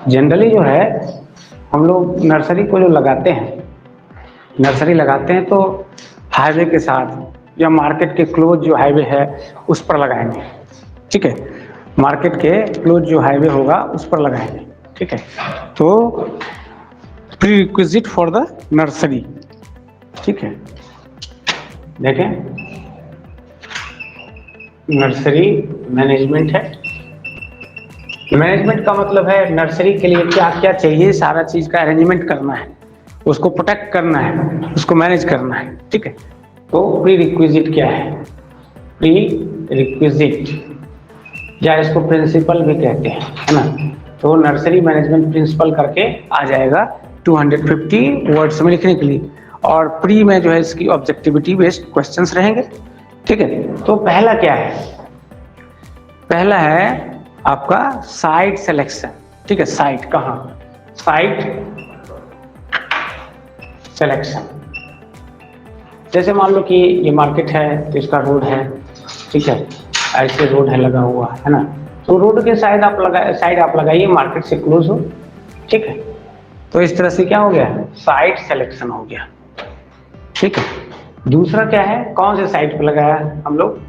Generally जो है हम लोग नर्सरी को जो लगाते हैं, नर्सरी लगाते हैं तो हाईवे के साथ या मार्केट के क्लोज जो हाईवे है उस पर लगाएंगे। ठीक है, मार्केट के क्लोज जो हाईवे होगा उस पर लगाएंगे। ठीक है, तो pre requisite for the nursery. ठीक है, देखें नर्सरी मैनेजमेंट है। मैनेजमेंट का मतलब है नर्सरी के लिए क्या क्या चाहिए, सारा चीज का अरेंजमेंट करना है, उसको प्रोटेक्ट करना है, उसको मैनेज करना है। ठीक है, तो प्री रिक्विजिट क्या है? प्री रिक्विजिट या इसको प्रिंसिपल भी कहते हैं, है ना। तो नर्सरी मैनेजमेंट प्रिंसिपल करके आ जाएगा 250 वर्ड्स में लिखने के लिए, और प्री में जो है इसकी ऑब्जेक्टिविटी बेस्ड क्वेश्चंस रहेंगे। ठीक है, तो पहला क्या है? पहला है आपका साइट सिलेक्शन। ठीक है, साइट कहाँ? Site selection. जैसे मान लो कि ये मार्केट है तो इसका रोड है। ठीक है, ऐसे रोड है लगा हुआ, है ना। तो रोड के साइड आप लगाइए, मार्केट से क्लोज हो। ठीक है, तो इस तरह से क्या हो गया? साइट सिलेक्शन हो गया। ठीक है, दूसरा क्या है? कौन से साइट पे लगाया हम लोग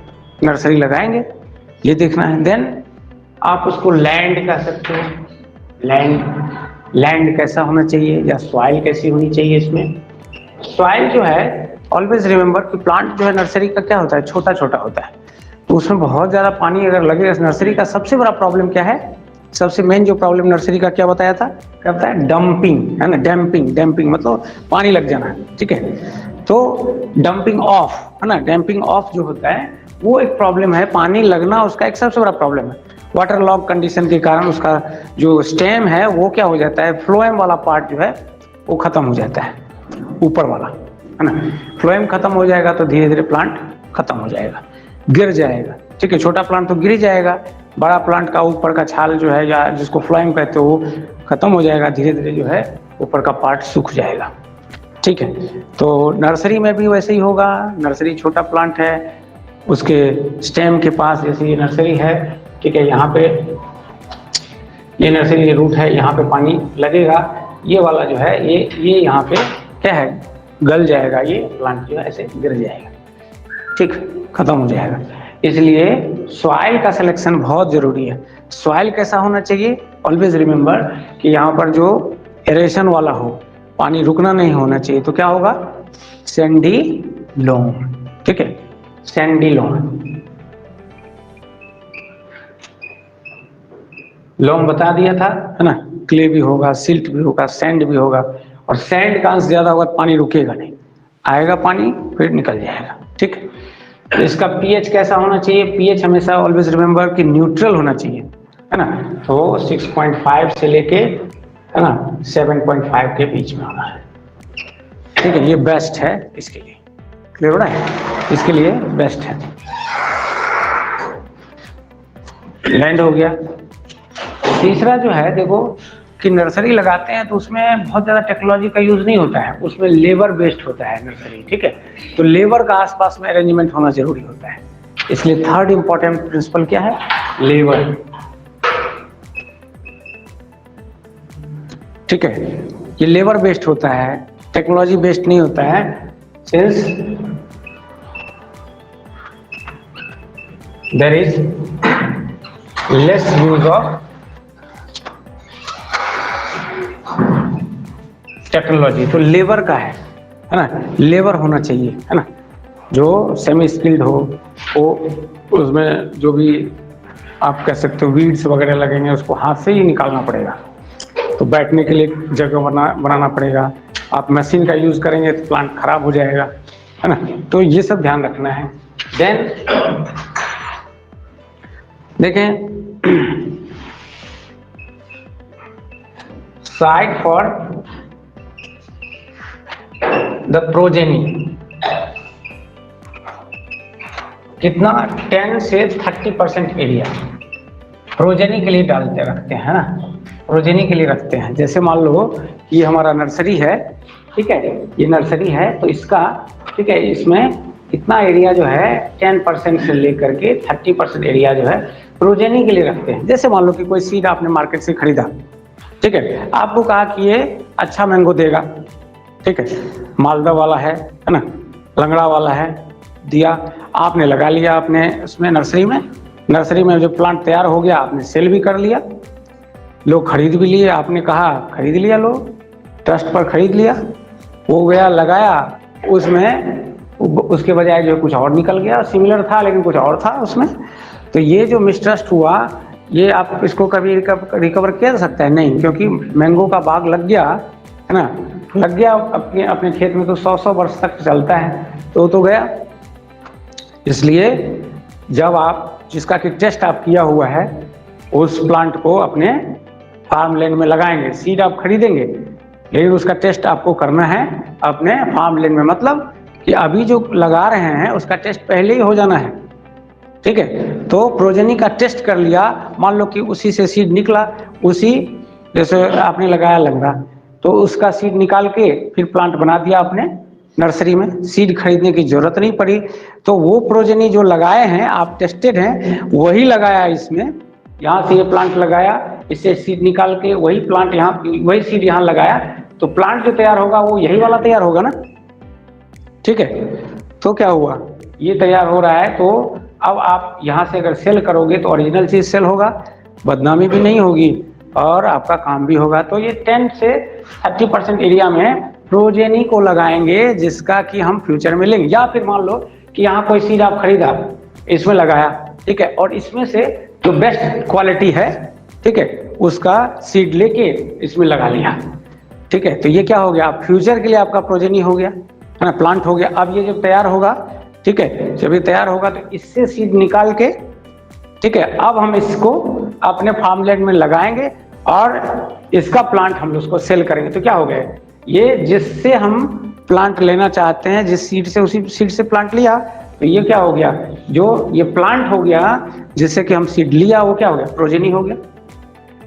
नर्सरी लगाएंगे, ये देखना है। देन आप उसको लैंड कह सकते हो। लैंड कैसा होना चाहिए या सॉइल कैसी होनी चाहिए इसमें? सॉइल जो है ऑलवेज रिमेंबर कि प्लांट जो है नर्सरी का क्या होता है, छोटा छोटा होता है, तो उसमें बहुत ज़्यादा पानी अगर लगे। नर्सरी का सबसे बड़ा प्रॉब्लम क्या है? सबसे मेन जो प्रॉब्लम नर्सरी का क्या बताया था? क्या बताया? डंपिंग, है ना। डैम्पिंग मतलब पानी लग जाना। ठीक है, तो डंपिंग ऑफ, है ना। डैम्पिंग ऑफ जो होता है वो एक प्रॉब्लम है, पानी लगना उसका एक सबसे बड़ा प्रॉब्लम है। वाटर लॉग कंडीशन के कारण उसका जो स्टेम है वो क्या हो जाता है, फ्लोएम वाला पार्ट जो है वो खत्म हो जाता है, ऊपर वाला, है ना। फ्लोएम खत्म हो जाएगा तो धीरे धीरे प्लांट खत्म हो जाएगा, गिर जाएगा। ठीक है, छोटा प्लांट तो गिर ही जाएगा, बड़ा प्लांट का ऊपर का छाल जो है या जिसको फ्लोएम कहते हो वो खत्म हो जाएगा, धीरे धीरे जो है ऊपर का पार्ट सूख जाएगा। ठीक है, तो नर्सरी में भी वैसे ही होगा। नर्सरी छोटा प्लांट है, उसके स्टेम के पास, जैसे ये नर्सरी है, ठीक है, यहाँ पे ये नर्सरी रूट है, यहाँ पे पानी लगेगा, ये वाला जो है ये यहाँ पे क्या है, गल जाएगा, ये प्लांट जो है ऐसे गिर जाएगा। ठीक, खत्म हो जाएगा। इसलिए सॉइल का सिलेक्शन बहुत जरूरी है। सॉइल कैसा होना चाहिए? ऑलवेज रिमेंबर कि यहाँ पर जो एरेशन वाला हो, पानी रुकना नहीं होना चाहिए। तो क्या होगा? सैंडी लोम। ठीक है, सैंडी लोम बता दिया था, है ना। क्ले भी होगा, सिल्ट भी होगा, सैंड भी होगा, और सैंड का अंश ज्यादा होगा, पानी रुकेगा नहीं, आएगा पानी फिर निकल जाएगा। ठीक, तो इसका पीएच कैसा होना चाहिए? पीएच हमेशा ऑलवेज रिमेंबर कि न्यूट्रल होना चाहिए, है ना। तो 6.5 से लेके, है ना, 7.5 के बीच में होना है। ठीक है, ये बेस्ट है इसके लिए, क्लियर हो रहा है? इसके लिए बेस्ट है। लैंड हो गया। तीसरा जो है, देखो कि नर्सरी लगाते हैं तो उसमें बहुत ज़्यादा टेक्नोलॉजी का यूज़ नहीं होता है, उसमें लेबर बेस्ड होता है नर्सरी। ठीक है, तो लेबर का आसपास में अरेंजमेंट होना जरूरी होता है। इसलिए थर्ड इंपॉर्टेंट प्रिंसिपल क्या है? लेबर। ठीक है, ये लेबर बेस्ड होता है, टेक्नोलॉजी बेस्ड नहीं होता है। Since there is less use of technology, तो लेबर का है ना, लेबर होना चाहिए, है ना, जो सेमी स्किल्ड हो। वो उसमें जो भी आप कह सकते हो वीड्स वगैरह लगेंगे उसको हाथ से ही निकालना पड़ेगा, तो बैठने के लिए जगह बनाना पड़ेगा। आप मशीन का यूज करेंगे तो प्लांट खराब हो जाएगा, है ना। तो ये सब ध्यान रखना है। देन देखें, साइट फॉर द प्रोजेनी कितना 10 से 30% एरिया प्रोजेनी के लिए डालते रखते हैं, है ना, प्रोजेनी के लिए रखते हैं। जैसे मान लो कि ये हमारा नर्सरी है, ठीक है, ये नर्सरी है तो इसका, ठीक है, इसमें इतना एरिया जो है 10% से लेकर के 30% एरिया जो है प्रोजेनी के लिए रखते हैं। जैसे मान लो कि कोई सीड आपने मार्केट से खरीदा, ठीक है। आपको कहा कि ये अच्छा मैंगो देगा, ठीक है, मालदा वाला है ना, लंगड़ा वाला है, दिया, आपने लगा लिया अपने उसमें नर्सरी में जो प्लांट तैयार हो गया आपने सेल भी कर लिया, लोग खरीद भी लिए, आपने कहा खरीद लिया, लोग ट्रस्ट पर खरीद लिया, वो गया लगाया, उसमें उसके बजाय जो कुछ और निकल गया, सिमिलर था लेकिन कुछ और था उसमें। तो ये जो मिसट्रस्ट हुआ, ये आप इसको कभी रिकवर किया जा सकता है? नहीं, क्योंकि मैंगो का बाग लग गया है ना, लग गया अपने खेत में तो 100 वर्ष तक चलता है, तो गया। इसलिए जब आप जिसका कि टेस्ट आप किया हुआ है उस प्लांट को अपने फार्म लैंड में लगाएंगे, सीड आप खरीदेंगे लेकिन उसका टेस्ट आपको करना है अपने फार्म लैंड में, मतलब कि अभी जो लगा रहे हैं उसका टेस्ट पहले ही हो जाना है, ठीक है। तो प्रोजेनी का टेस्ट कर लिया, मान लो कि उसी से सीड निकला, उसी जैसे आपने लगाया लंगड़ा, तो उसका सीड निकाल के फिर प्लांट बना दिया आपने नर्सरी में, सीड खरीदने की जरूरत नहीं पड़ी। तो वो प्रोजेनी जो लगाए हैं आप, टेस्टेड हैं, वही लगाया इसमें, यहाँ से ये प्लांट लगाया, इससे सीड निकाल के वही प्लांट यहाँ, वही सीड यहाँ लगाया, तो प्लांट जो तैयार होगा वो यही वाला तैयार होगा ना, ठीक है। तो क्या हुआ, ये तैयार हो रहा है, तो अब आप यहाँ से अगर सेल करोगे तो ओरिजिनल चीज सेल होगा, बदनामी भी नहीं होगी और आपका काम भी होगा। तो ये 10 से 30% एरिया में प्रोजेनी को लगाएंगे जिसका कि हम फ्यूचर में लेंगे। या फिर मान लो कि यहाँ कोई सीड आप खरीदा, इसमें लगाया, ठीक है, और इसमें से जो बेस्ट क्वालिटी है, ठीक है, उसका सीड लेके इसमें लगा लिया, ठीक है। तो ये क्या हो गया, फ्यूचर के लिए आपका प्रोजेनी हो गया, है ना, प्लांट हो गया। अब ये जब तैयार होगा, ठीक है, जब ये तैयार होगा तो इससे सीड निकाल के, ठीक है, अब हम इसको अपने फार्मलैंड में लगाएंगे और इसका प्लांट हम उसको सेल करेंगे। तो क्या हो गया, ये जिससे हम प्लांट लेना चाहते हैं, जिस सीड से, उसी सीड से प्लांट लिया, तो ये क्या हो गया, जो ये प्लांट हो गया जिससे कि हम सीड लिया, वो क्या हो गया, प्रोजेनी हो गया।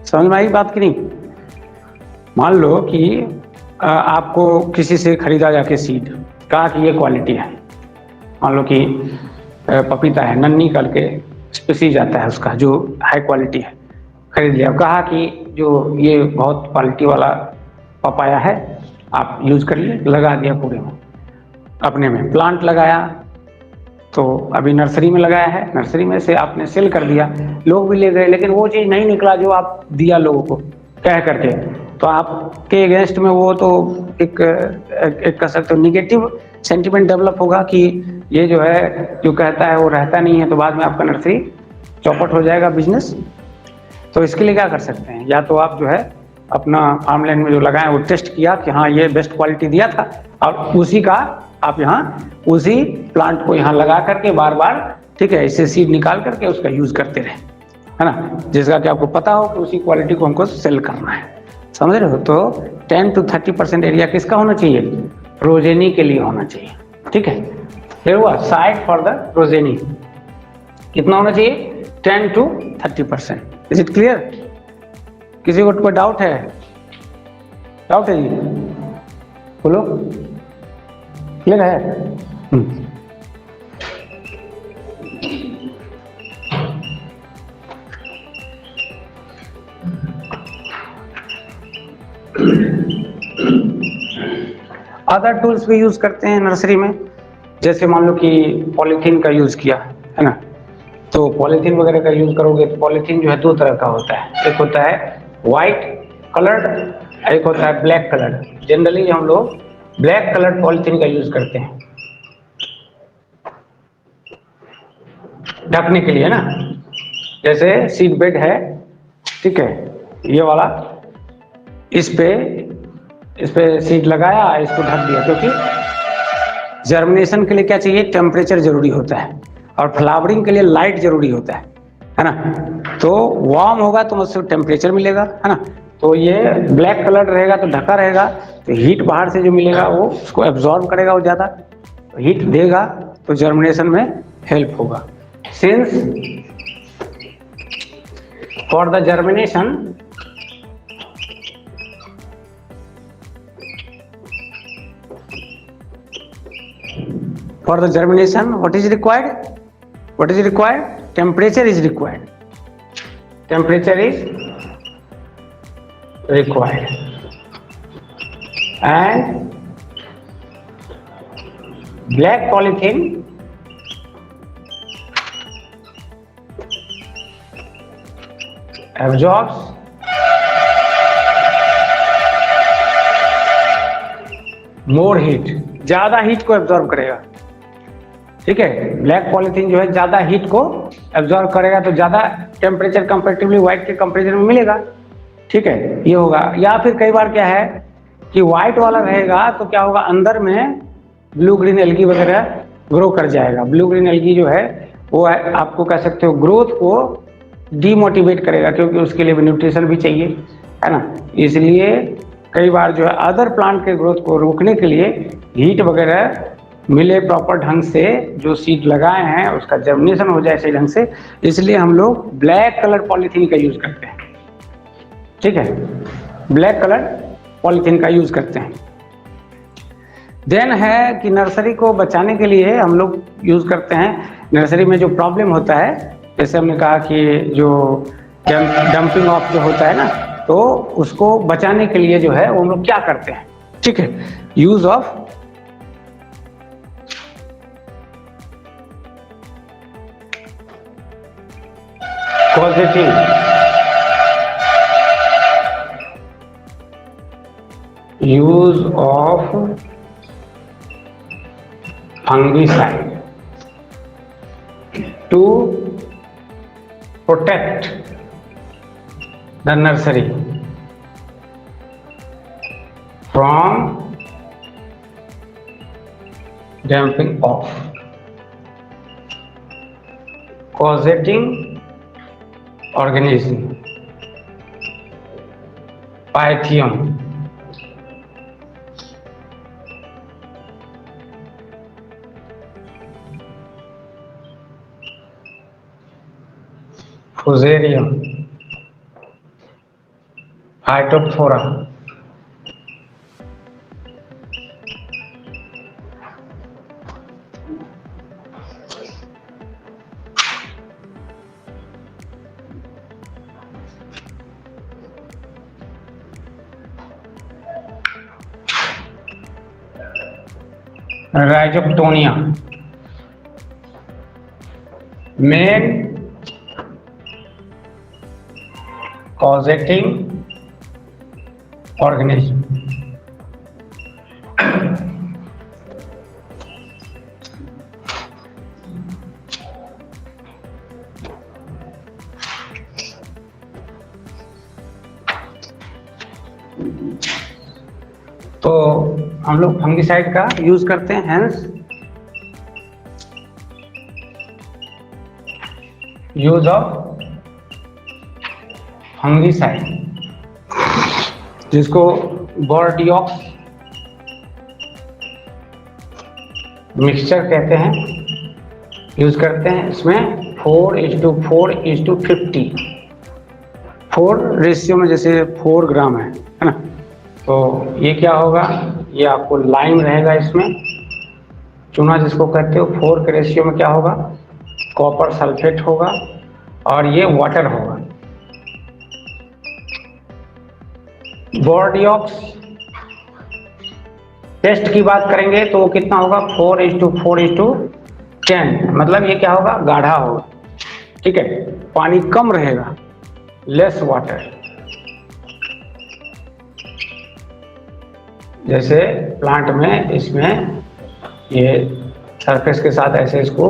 समझ में आई बात कि नहीं? मान लो कि आपको किसी से खरीदा जाके सीड, कहा कि ये क्वालिटी है, मान लो कि पपीता है, नन्ही करके स्पीसीज आता है उसका जो हाई क्वालिटी है, खरीद लिया, कहा कि जो ये बहुत क्वालिटी वाला पपाया है, आप यूज करिए, लगा दिया पूरे में, अपने में प्लांट लगाया, तो अभी नर्सरी में लगाया है, नर्सरी में से आपने सेल कर दिया, लोग भी ले गए, लेकिन वो चीज़ नहीं निकला जो आप दिया लोगों को कह करके, तो आपके अगेंस्ट में वो तो एक कह सकते हो निगेटिव सेंटिमेंट डेवलप होगा कि ये जो है, जो कहता है वो रहता नहीं है, तो बाद में आपका नर्सरी चौपट हो जाएगा बिजनेस। तो इसके लिए क्या कर सकते हैं, या तो आप जो है अपना फार्मलैंड में जो लगाए वो टेस्ट किया कि हाँ ये बेस्ट क्वालिटी दिया था, और उसी का आप यहाँ उसी प्लांट को यहाँ लगा करके बार बार, ठीक है, इससे सीड निकाल करके उसका यूज करते रहे, है ना, जिसका कि आपको पता हो कि उसी क्वालिटी को हमको सेल करना है। समझ रहे हो? तो 10 to 30% एरिया किसका होना चाहिए, प्रोजेनी के लिए होना चाहिए, ठीक है। फिर हुआ साइट फॉर द प्रोजेनी, कितना होना चाहिए, 10 to 30%। Is it clear? किसी को कोई डाउट है? डाउट है जी, बोलो, क्लियर है? अदर टूल्स भी यूज करते हैं नर्सरी में, जैसे मान लो कि पॉलीथीन का यूज किया है ना, तो पॉलीथीन वगैरह का यूज करोगे तो पॉलीथीन जो है दो तरह का होता है, एक होता है व्हाइट कलर्ड, एक होता है ब्लैक कलर्ड। जनरली हम लोग ब्लैक कलर्ड पॉलीथीन का यूज करते हैं ढकने के लिए ना, जैसे सीड बेड है, ठीक है, ये वाला, इस पे सीड लगाया, इसको ढक दिया, क्योंकि जर्मिनेशन के लिए क्या चाहिए, टेम्परेचर जरूरी होता है, और फ्लावरिंग के लिए लाइट जरूरी होता है ना। तो वार्म होगा तो उससे टेम्परेचर मिलेगा, है ना। तो ये ब्लैक कलर रहेगा तो ढका रहेगा, तो हीट बाहर से जो मिलेगा वो उसको एब्जॉर्ब करेगा, वो ज़्यादा हीट देगा, तो जर्मिनेशन में हेल्प होगा। Since for the germination what is required, temperature is required, temperature is required. And black polythene absorbs more heat, ज्यादा हीट को एब्जॉर्ब करेगा। ठीक है, ब्लैक पॉलीथीन जो है ज्यादा हीट को एब्जॉर्ब करेगा, तो ज्यादा टेम्परेचर कंपेरेटिवली व्हाइट के कंपेरिजन में मिलेगा। ठीक है, ये होगा। या फिर कई बार क्या है कि व्हाइट वाला रहेगा तो क्या होगा, अंदर में ब्लू ग्रीन एल्गी वगैरह ग्रो कर जाएगा। ब्लू ग्रीन एल्गी जो है वो आपको कह सकते हो ग्रोथ को डीमोटिवेट करेगा, क्योंकि उसके लिए भी न्यूट्रिशन भी चाहिए, है ना। इसलिए कई बार जो है अदर प्लांट के ग्रोथ को रोकने के लिए हीट वगैरह मिले प्रॉपर ढंग से, जो सीड लगाए हैं उसका जर्मिनेशन हो जाए सही ढंग से, इसलिए हम लोग ब्लैक कलर पॉलीथीन का यूज करते हैं। ठीक है, ब्लैक कलर पॉलीथीन का यूज करते हैं। देन है कि नर्सरी को बचाने के लिए हम लोग यूज करते हैं, नर्सरी में जो प्रॉब्लम होता है, जैसे हमने कहा कि जो डंपिंग ऑफ जो होता है ना, तो उसको बचाने के लिए जो है वो हम लोग क्या करते हैं। ठीक है, use of causative use of fungicide to protect the nursery from damping off, causating organism, Pythium, Fusarium, Phytophthora, Rhizoctonia, main causating organism. तो हम लोग फंगिसाइड का यूज करते हैं, हेंस यूज ऑफ फंगिसाइड, जिसको बोर्डियोक्स मिक्सचर कहते हैं, यूज करते हैं। इसमें 4:4:50 4 रेशियो में, जैसे 4 ग्राम है ना, तो ये क्या होगा, ये आपको लाइम रहेगा इसमें, चूना जिसको कहते हो। 4 के रेशियो में क्या होगा, कॉपर सल्फेट होगा, और ये वाटर होगा। बोर्डियोक्स टेस्ट की बात करेंगे तो वो कितना होगा, 4:4:10, मतलब ये क्या होगा, गाढ़ा होगा। ठीक है, पानी कम रहेगा, लेस वाटर। जैसे प्लांट में इसमें ये सरफेस के साथ ऐसे इसको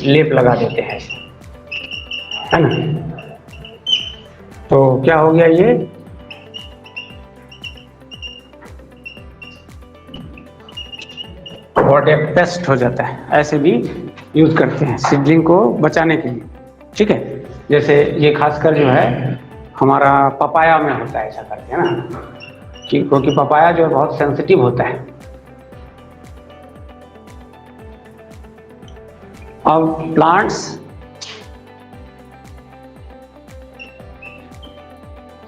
लेप लगा देते हैं, है ना। तो क्या हो गया, ये वाटर पेस्ट हो जाता है। ऐसे भी यूज करते हैं सीडलिंग को बचाने के लिए। ठीक है, जैसे ये खासकर जो है हमारा पपाया में होता है, ऐसा करते हैं ना, क्योंकि पपाया जो है बहुत सेंसिटिव होता है। अब plants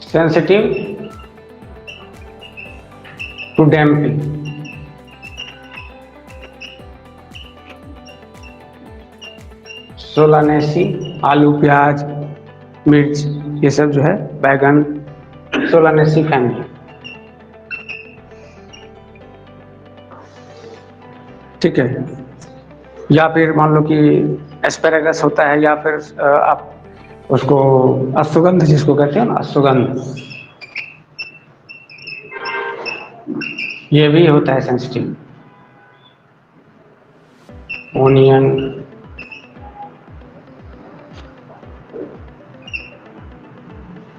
sensitive to damping, solanaceae, आलू, प्याज, मिर्च, ये सब जो है, बैगन, सोलानेसी फैमिली, ठीक है। या फिर मान लो कि एस्पेरेगस होता है, या फिर आप उसको अश्वगंध जिसको कहते हैं ना, अश्वगंध, ये भी होता है सेंसिटिव। ओनियन,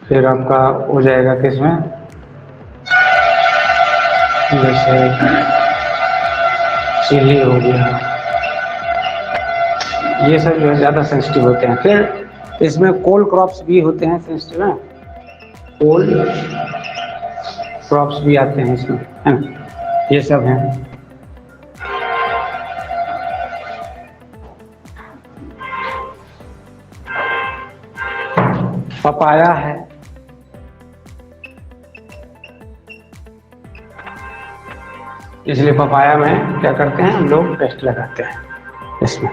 फिर आपका हो जाएगा किसमें, जैसे चिली हो गया, ये सब जो है ज़्यादा सेंसिटिव होते हैं। फिर इसमें कोल क्रॉप्स भी होते हैं सेंसिटिव, है, कोल क्रॉप्स भी आते हैं इसमें, है ना, ये सब हैं। पपाया है, इसलिए पपाया में क्या करते हैं हम लोग, पेस्ट लगाते हैं इसमें।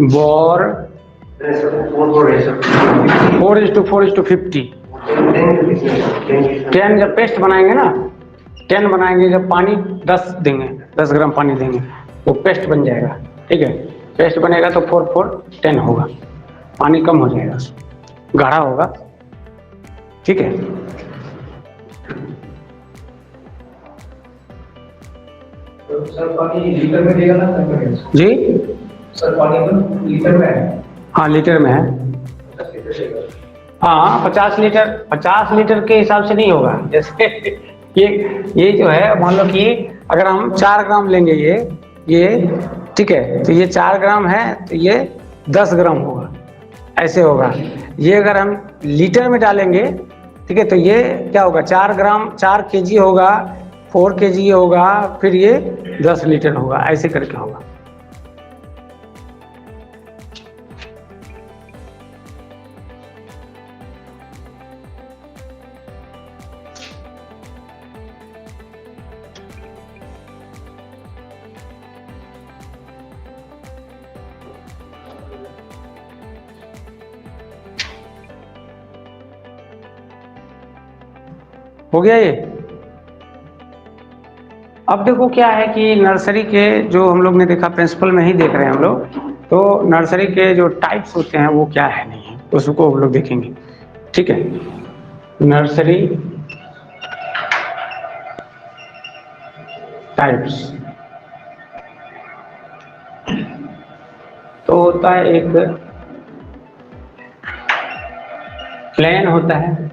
बोर 4:4:50, 10 जब पेस्ट बनाएंगे ना, 10 बनाएंगे, जब पानी 10 देंगे, 10 ग्राम पानी देंगे, वो पेस्ट बन जाएगा, ठीक है। पेस्ट बनेगा तो 4:4:10 होगा, पानी कम हो जाएगा, गाढ़ा होगा, ठीक है। तो सर पानी लीटर में देगा ना जी सर, पानी तो लीटर में है? हाँ, लीटर में है। 50 लीटर देगा? हाँ, 50 लीटर के हिसाब से नहीं होगा। जैसे ये जो है, मान लो कि अगर हम 4 ग्राम लेंगे, ये ठीक है, तो ये 4 ग्राम है, तो ये 10 ग्राम होगा, ऐसे होगा। ये अगर हम लीटर में डालेंगे, ठीक है, तो ये क्या होगा, 4 ग्राम, 4 kg होगा, 4 kg होगा, फिर ये 10 लीटर होगा, ऐसे करके होगा। हो गया ये। अब देखो क्या है कि नर्सरी के जो हम लोग ने देखा, प्रिंसिपल में ही देख रहे हैं हम लोग, तो नर्सरी के जो टाइप्स होते हैं वो क्या है नहीं है, उसको हम लोग देखेंगे, ठीक है। नर्सरी टाइप्स तो होता है, एक प्लेन होता है,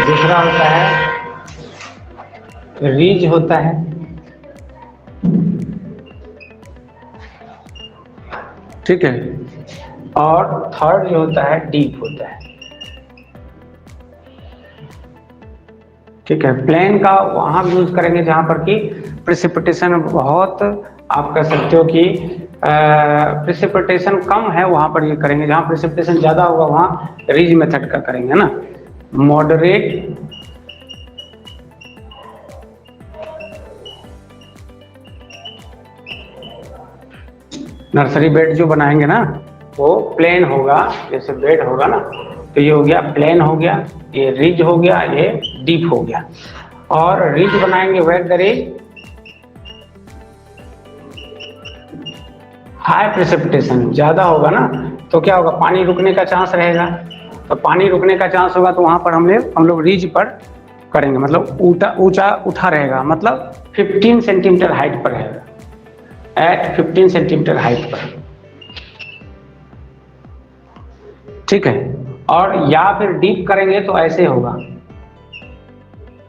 दूसरा होता है रीज होता है, ठीक है, और थर्ड जो होता है डीप होता है, ठीक है। प्लेन का वहां यूज करेंगे जहां पर कि प्रेसिपिटेशन बहुत, आप कह सकते हो कि प्रेसिपिटेशन कम है, वहां पर ये करेंगे। जहां प्रेसिपिटेशन ज्यादा होगा वहां रीज मेथड का करेंगे ना। मॉडरेट नर्सरी बेड जो बनाएंगे ना, वो प्लेन होगा, जैसे बेड होगा ना, तो ये हो गया प्लेन हो गया, ये रिज हो गया, ये डीप हो गया। और रिज बनाएंगे wet the ridge high precipitation ज्यादा होगा ना, तो क्या होगा, पानी रुकने का चांस रहेगा। तो पानी रुकने का चांस होगा तो वहां पर हम लोग रिज पर करेंगे, मतलब ऊंचा उठा रहेगा, मतलब 15 सेंटीमीटर हाइट पर रहेगा, एट 15 सेंटीमीटर हाइट पर, ठीक है। और या फिर डीप करेंगे तो ऐसे होगा,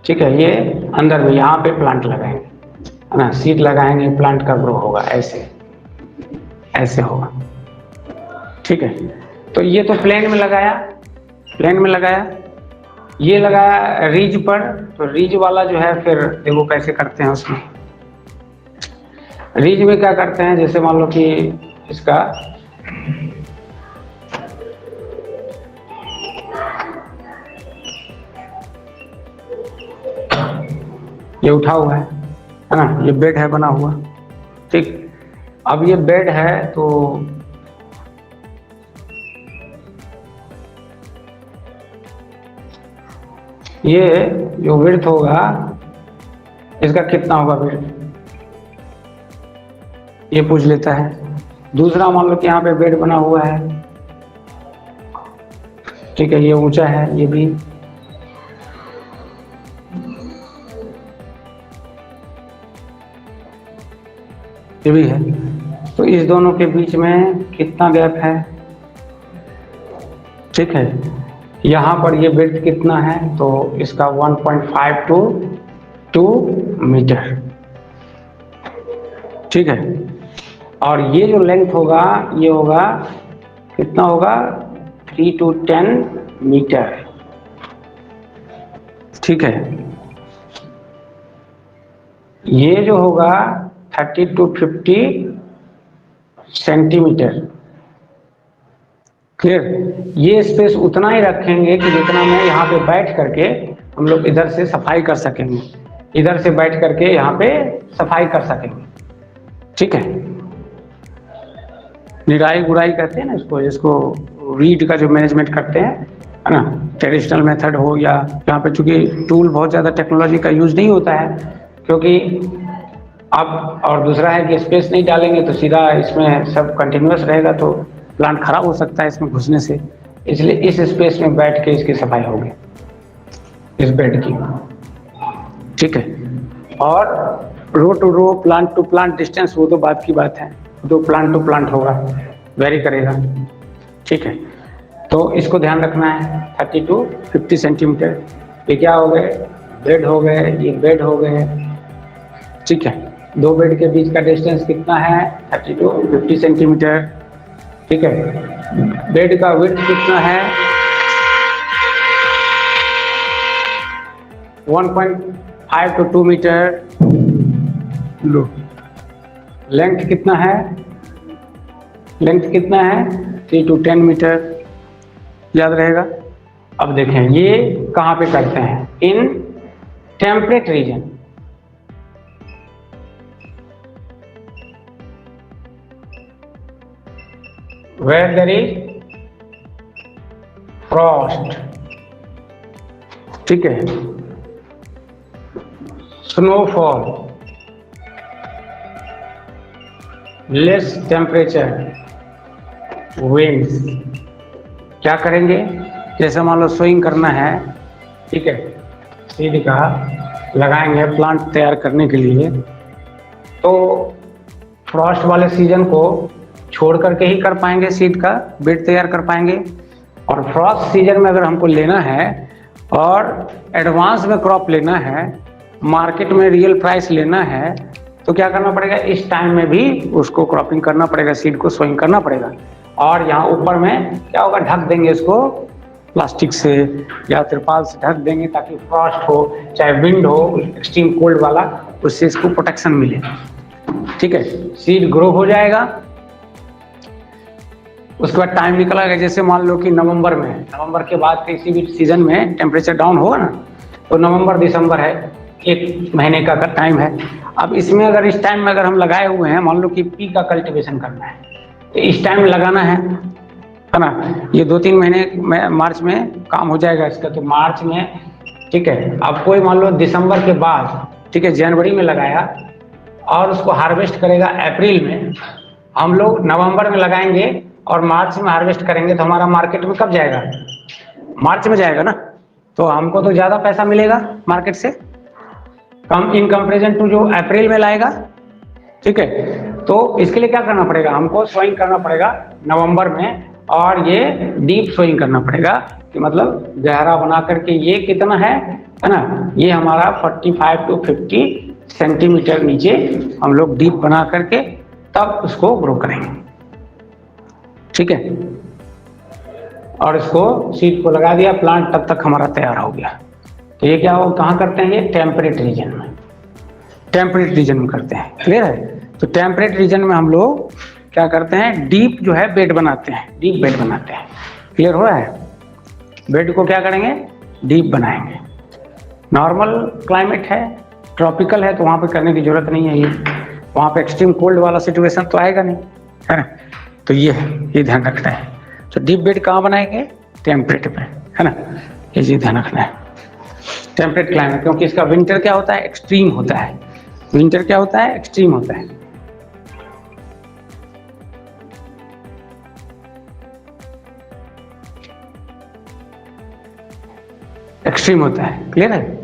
ठीक है। ये अंदर में यहाँ पे प्लांट लगाएंगे, है ना, सीड लगाएंगे, प्लांट का ग्रो होगा, ऐसे ऐसे होगा, ठीक है। तो ये तो प्लेन में लगाया, प्लेन में लगाया, ये लगाया रीज पर, तो रीज वाला जो है फिर देखो कैसे करते हैं उसमें। रीज में क्या करते हैं, जैसे मान लो कि इसका ये उठा हुआ है ना, ये बेड है बना हुआ, ठीक। अब ये बेड है तो ये जो विड्थ होगा इसका कितना होगा विड्थ, ये पूछ लेता है। दूसरा मान लो कि यहाँ पे बेड बना हुआ है, ठीक है, ये ऊंचा है, ये भी, ये भी है, तो इस दोनों के बीच में कितना गैप है, ठीक है। यहाँ पर ये विड्थ कितना है, तो इसका 1.5 to 2 मीटर, ठीक है। और ये जो लेंथ होगा ये होगा कितना होगा, 3 to 10 मीटर, ठीक है। ये जो होगा 30 to 50 सेंटीमीटर, क्लियर। ये स्पेस उतना ही रखेंगे कि जितना मैं यहाँ पे बैठ करके हम लोग इधर से सफाई कर सकेंगे, इधर से बैठ करके यहाँ पे सफाई कर सकेंगे, ठीक है। निराई गुड़ाई कहते हैं ना इसको, जिसको वीड का जो मैनेजमेंट करते हैं, है ना, ट्रेडिशनल मेथड हो या यहाँ पे चूंकि टूल बहुत ज़्यादा टेक्नोलॉजी का यूज नहीं होता है, क्योंकि अब और दूसरा है कि स्पेस नहीं डालेंगे तो सीधा इसमें सब कंटिन्यूस रहेगा तो प्लांट खराब हो सकता है इसमें घुसने से, इसलिए इस स्पेस में बैठ के इसकी सफाई होगी, इस बेड की, ठीक है। और row to row, plant to plant distance वो तो बात की बात है, तो प्लांट टू प्लांट होगा, वेरी करेगा, ठीक है। तो इसको ध्यान रखना है, 30 to 50 सेंटीमीटर। ये क्या हो गए, बेड हो गए, ये बेड हो गए, ठीक है। दो बेड के बीच का डिस्टेंस कितना है, 30 to 50 सेंटीमीटर, ठीक है। बेड का विड्थ कितना है, 1.5 to 2 मीटर। लो, लेंथ कितना है, लेंथ कितना है, 3 to 10 मीटर, याद रहेगा। अब देखें ये कहाँ पे करते हैं, in temperate region, where there is frost, ठीक है, snowfall, less temperature, winds। क्या करेंगे, जैसे मान लो सोइंग करना है, ठीक है, सीड का लगाएंगे प्लांट तैयार करने के लिए, तो फ्रॉस्ट वाले सीजन को छोड़ करके ही कर पाएंगे, सीड का बेड तैयार कर पाएंगे। और फ्रॉस्ट सीजन में अगर हमको लेना है और एडवांस में क्रॉप लेना है, मार्केट में रियल प्राइस लेना है, तो क्या करना पड़ेगा, इस टाइम में भी उसको क्रॉपिंग करना पड़ेगा, सीड को सोइंग करना पड़ेगा। और यहाँ ऊपर में क्या होगा, ढक देंगे इसको प्लास्टिक से या तिरपाल से ढक देंगे, ताकि फ्रॉस्ट हो चाहे विंड हो, एक्सट्रीम कोल्ड वाला, उससे इसको प्रोटेक्शन मिले, ठीक है। सीड ग्रो हो जाएगा, उसके बाद टाइम निकला गया, जैसे मान लो कि नवंबर में, नवंबर के बाद किसी भी सीजन में टेम्परेचर डाउन होगा ना, तो नवंबर दिसंबर है, एक महीने का टाइम है। अब इसमें अगर इस टाइम में अगर हम लगाए हुए हैं, मान लो कि पी का कल्टीवेशन करना है, तो इस टाइम में लगाना है ना, ये 2-3 महीने मार्च में काम हो जाएगा इसका, तो मार्च में, ठीक है। अब कोई मान लो दिसंबर के बाद, ठीक है, जनवरी में लगाया और उसको हार्वेस्ट करेगा अप्रैल में, हम लोग नवंबर में लगाएंगे और मार्च में हार्वेस्ट करेंगे, तो हमारा मार्केट में कब जाएगा, मार्च में जाएगा ना, तो हमको तो ज़्यादा पैसा मिलेगा मार्केट से, कम इन कंपेरिजन टू जो अप्रैल में लाएगा, ठीक है। तो इसके लिए क्या करना पड़ेगा, हमको सोइंग करना पड़ेगा नवंबर में, और ये डीप सोइंग करना पड़ेगा, कि मतलब गहरा बना करके, ये कितना है ना, ये हमारा 45 to 50 सेंटीमीटर नीचे हम लोग डीप बना करके तब उसको ग्रो करेंगे, ठीक है। और इसको सीड को लगा दिया, प्लांट तब तक हमारा तैयार हो गया। तो ये क्या हो, कहाँ करते हैं, ये टेम्परेट रीजन में, टेम्परेट रीजन में करते हैं। क्लियर है? तो टेम्परेट रीजन में हम लोग क्या करते हैं, डीप जो है बेड बनाते हैं, डीप बेड बनाते हैं। क्लियर हो रहा है? बेड को क्या करेंगे, डीप बनाएंगे। नॉर्मल क्लाइमेट है, ट्रॉपिकल है, तो वहाँ पे करने की जरूरत नहीं है। ये वहाँ पे एक्सट्रीम कोल्ड वाला सिचुएशन तो आएगा नहीं, है ना? तो ये ध्यान रखना है। तो डीप बेड कहाँ बनाएंगे, टेम्परेट पे, है ना? ये चीज ध्यान रखना है, टेम्परेट क्लाइमेट, क्योंकि इसका विंटर क्या होता है, एक्सट्रीम होता है। विंटर क्या होता है, एक्सट्रीम होता है। एक्सट्रीम होता है। क्लियर है?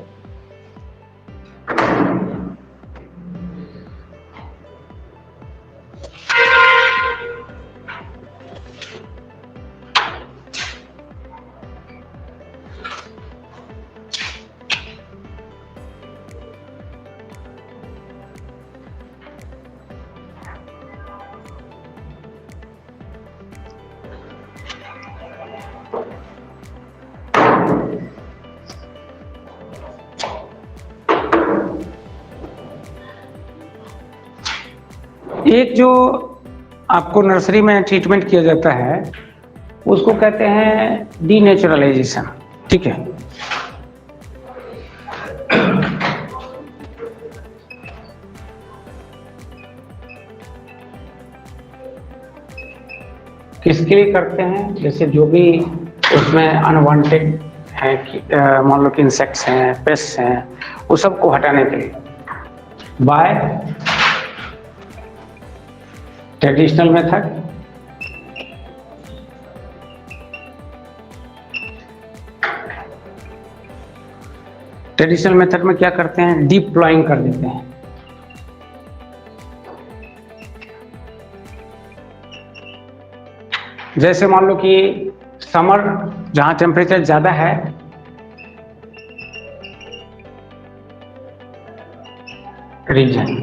एक जो आपको नर्सरी में ट्रीटमेंट किया जाता है उसको कहते हैं डीनेचुरलाइजेशन। ठीक है? किसके लिए करते हैं, जैसे जो भी उसमें अनवांटेड है, मान लो कि इंसेक्ट्स हैं, पेस्ट हैं, वो सबको हटाने के लिए by traditional method, traditional method में क्या करते हैं, डीप प्लॉइंग कर देते हैं। जैसे मान लो कि समर जहां टेम्परेचर ज्यादा है, रीजन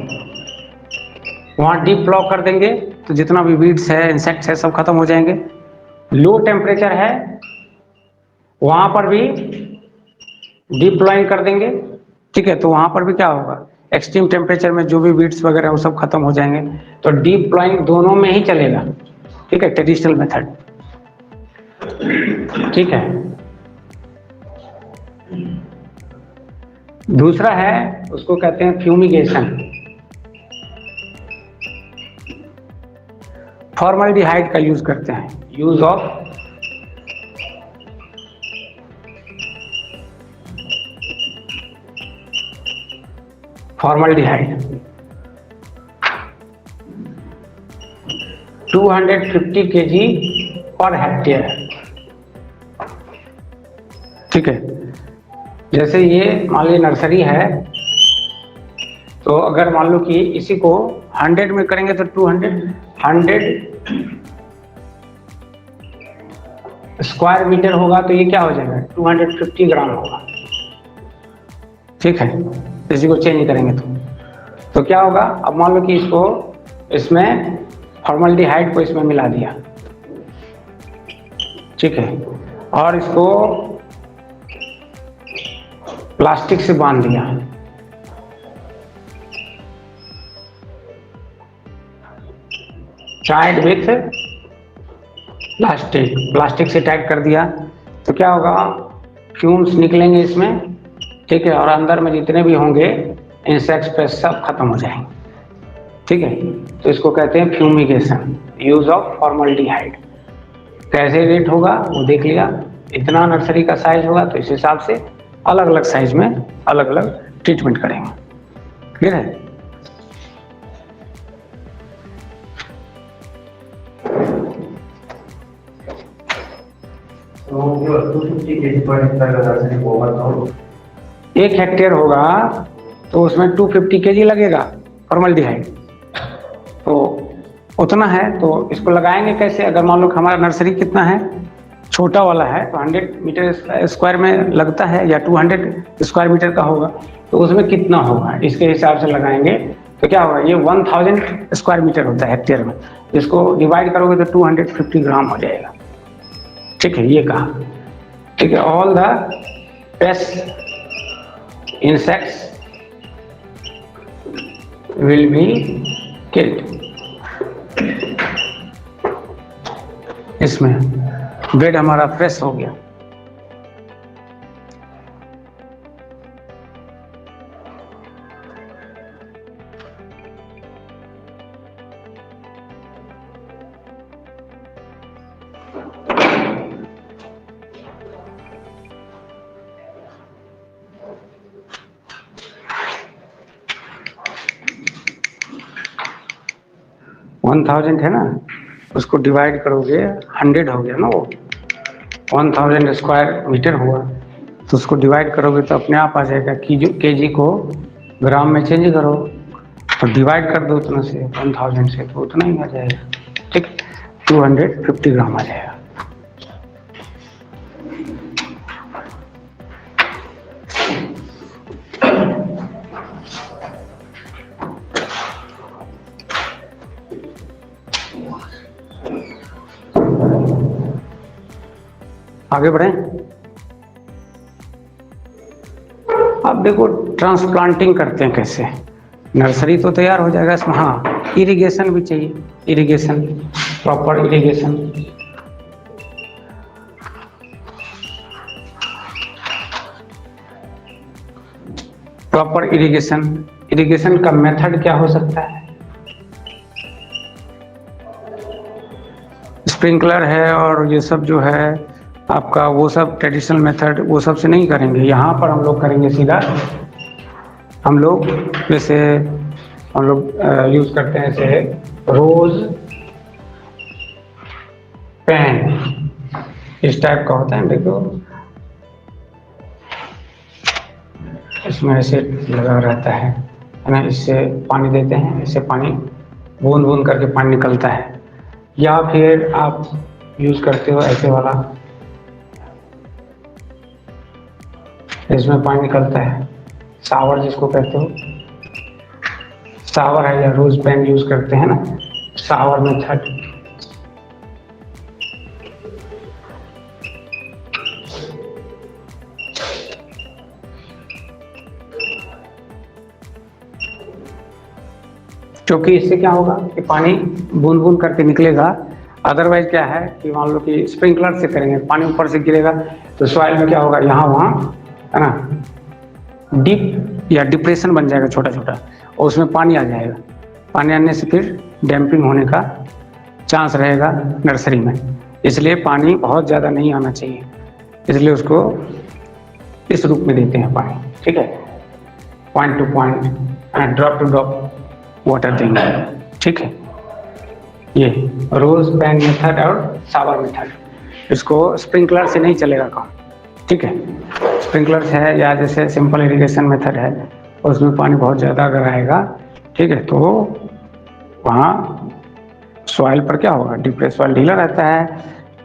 वहां डीप प्लॉ कर देंगे तो जितना भी वीड्स है, इंसेक्ट्स है, सब खत्म हो जाएंगे। लो टेम्परेचर है वहां पर भी डीप प्लॉइंग कर देंगे। ठीक है? तो वहां पर भी क्या होगा, एक्सट्रीम टेम्परेचर में जो भी वीड्स वगैरह वो सब खत्म हो जाएंगे। तो डीप प्लॉइंग दोनों में ही चलेगा। ठीक है? Traditional method. ठीक है? दूसरा है उसको कहते हैं फ्यूमिगेशन। फॉर्मल्डिहाइड का यूज करते हैं, use of formaldehyde 250 kg per hectare. ठीक है? जैसे ये मान लीजिए नर्सरी है, तो अगर मान लो कि इसी को 100 में करेंगे तो 100 स्क्वायर मीटर होगा, तो ये क्या हो जाएगा, 250 ग्राम होगा। ठीक है? इसी को चेंज करेंगे तो क्या होगा, अब मान लो कि इसको इसमें फॉर्मल्डिहाइड को इसमें मिला दिया। ठीक है? और इसको प्लास्टिक से बांध दिया। टाइड विथ प्लास्टिक से टाइट कर दिया तो क्या होगा, फ्यूम्स निकलेंगे इसमें। ठीक है? और अंदर में जितने भी होंगे इंसेक्ट्स पे सब खत्म हो जाएंगे। ठीक है? तो इसको कहते हैं फ्यूमिगेशन, यूज ऑफ फॉर्मल्डिहाइड। कैसे रेट होगा वो देख लिया, इतना नर्सरी का साइज होगा तो इस हिसाब से अलग अलग साइज में अलग अलग ट्रीटमेंट करेंगे। क्लियर है? तो 250 kg पर हेक्टेयर का नर्सरी होगा तो 1 हेक्टेयर होगा तो उसमें 250 kg लगेगा फॉर्मल्डिहाइड। तो उतना है तो इसको लगाएंगे कैसे, अगर मान लो कि हमारा नर्सरी कितना है, छोटा वाला है, तो 100 मीटर स्क्वायर में लगता है या 200 स्क्वायर मीटर का होगा, तो उसमें कितना होगा इसके हिसाब से लगाएंगे। तो क्या होगा, ये 1000 स्क्वायर मीटर होता है हेक्टेयर में, इसको डिवाइड करोगे तो 250 ग्राम हो जाएगा। ठीक है, ये कहा। ठीक है, all the paste insects will be killed. इसमें बेड हमारा फ्रेश हो गया। वन 1000 है ना, उसको डिवाइड करोगे 100 हो गया ना, वो 1000 स्क्वायर मीटर हुआ, तो उसको डिवाइड करोगे तो अपने आप आ जाएगा कि जो केजी को ग्राम में चेंज करो और डिवाइड कर दो उतना से 1000 से, तो उतना ही आ जाएगा। ठीक, 250 ग्राम आ जाएगा। आगे बढ़ें। अब देखो ट्रांसप्लांटिंग करते हैं कैसे। नर्सरी तो तैयार हो जाएगा इसमें, हाँ इरिगेशन भी चाहिए, irrigation, proper irrigation. Proper irrigation, irrigation का मेथड क्या हो सकता है? स्प्रिंकलर है और ये सब जो है आपका, वो सब ट्रेडिशनल मेथड वो सब से नहीं करेंगे। यहाँ पर हम लोग करेंगे सीधा, हम लोग जैसे हम लोग यूज करते हैं जैसे रोज पेन, इस टाइप का होता है। देखो इसमें ऐसे लगा रहता है ना, इससे पानी देते हैं, इससे पानी बूंद बूंद करके पानी निकलता है। या फिर आप यूज करते हो ऐसे वाला, इसमें पानी निकलता है, शावर जिसको कहते हो, शावर है या रोज पेन यूज करते हैं ना, शावर मेथड। क्योंकि इससे क्या होगा कि पानी बूंद बूंद करके निकलेगा। अदरवाइज क्या है कि मान लो कि स्प्रिंकलर से करेंगे, पानी ऊपर से गिरेगा तो सॉइल में क्या होगा, यहाँ वहाँ है ना, डीप या डिप्रेशन बन जाएगा छोटा छोटा, और उसमें पानी आ जाएगा। पानी आने से फिर डैम्पिंग होने का चांस रहेगा नर्सरी में। इसलिए पानी बहुत ज़्यादा नहीं आना चाहिए, इसलिए उसको इस रूप में देते हैं पानी। ठीक है, point to point, drop to drop water देंगे। ठीक है, ये रोज पेन मेथड और शावर मेथड, इसको स्प्रिंकलर से नहीं चलेगा काम। ठीक है, स्प्रिंकलर है या जैसे सिंपल इरिगेशन मेथड है, उसमें पानी बहुत ज़्यादा अगर आएगा, ठीक है, तो वहाँ सॉइल पर क्या होगा, डिप्रेस, सॉइल ढीला रहता है,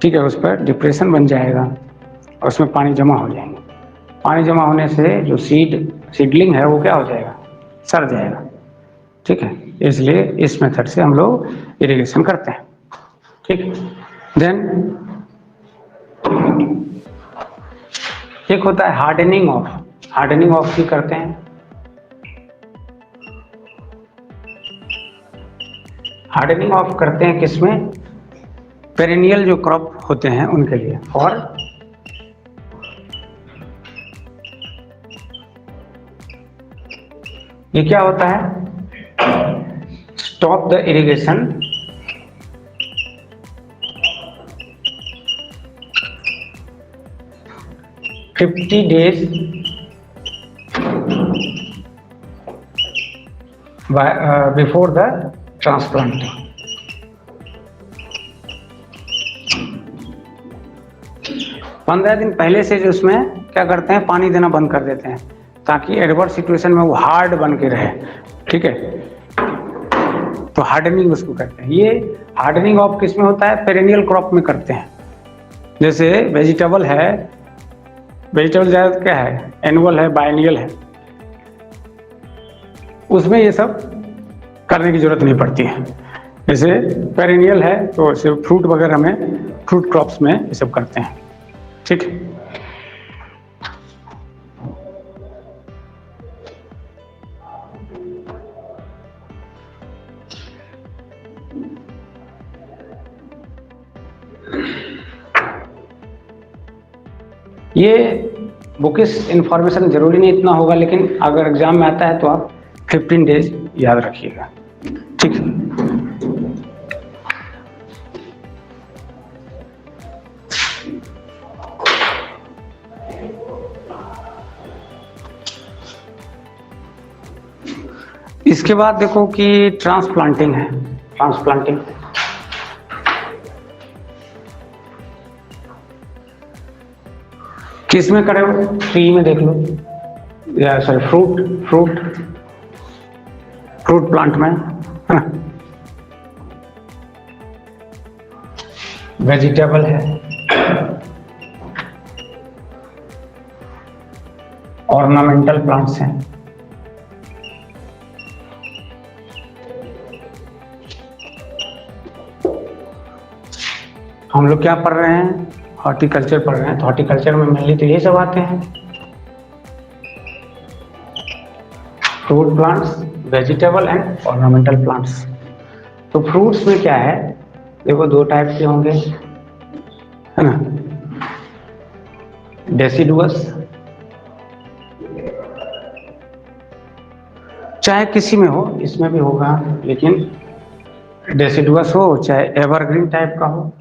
ठीक है, उस पर डिप्रेशन बन जाएगा और उसमें पानी जमा हो जाएंगे। पानी जमा होने से जो सीडलिंग है वो क्या हो जाएगा, सड़ जाएगा। ठीक है, इसलिए इस मेथड से हम लोग इरिगेशन करते हैं। ठीक, देन एक होता है हार्डनिंग ऑफ। हार्डनिंग ऑफ भी करते हैं। हार्डनिंग ऑफ करते हैं किसमें, पेरेनियल जो क्रॉप होते हैं उनके लिए। और ये क्या होता है, stop the irrigation for 50 days before the transplanting। पंद्रह दिन पहले से जो उसमें क्या करते हैं, पानी देना बंद कर देते हैं, ताकि एडवर्स सिचुएशन में वो हार्ड बन के रहे। ठीक है, तो हार्डनिंग उसको कहते हैं। ये हार्डनिंग ऑफ किस में होता है, पेरेनियल क्रॉप में करते हैं। जैसे वेजिटेबल है, वेजिटेबल ज़्यादा क्या है, एनुअल है, बायनियल है, उसमें ये सब करने की जरूरत नहीं पड़ती है। जैसे पेरिनियल है तो सिर्फ फ्रूट वगैरह में, फ्रूट क्रॉप्स में ये सब करते हैं। ठीक है। ये बुकिश इंफॉर्मेशन जरूरी नहीं इतना होगा, लेकिन अगर एग्जाम में आता है तो आप 15 डेज याद रखिएगा। ठीक है। इसके बाद देखो कि ट्रांसप्लांटिंग है। ट्रांसप्लांटिंग किस में करें? ट्री में देख लो, या सॉरी फ्रूट प्लांट में, है ना। वेजिटेबल है, ऑर्नामेंटल प्लांट्स हैं, हम लोग क्या पढ़ रहे हैं? हॉर्टिकल्चर पढ़ रहे हैं, तो हॉर्टिकल्चर में मेनली तो यही सब आते हैं, fruit plants, vegetable and ornamental plants. तो फ्रूट्स में क्या है? देखो दो टाइप के होंगे, है ना, डेसिडुअस, चाहे किसी में हो, इसमें भी होगा, लेकिन डेसिडुअस हो चाहे एवरग्रीन टाइप का हो।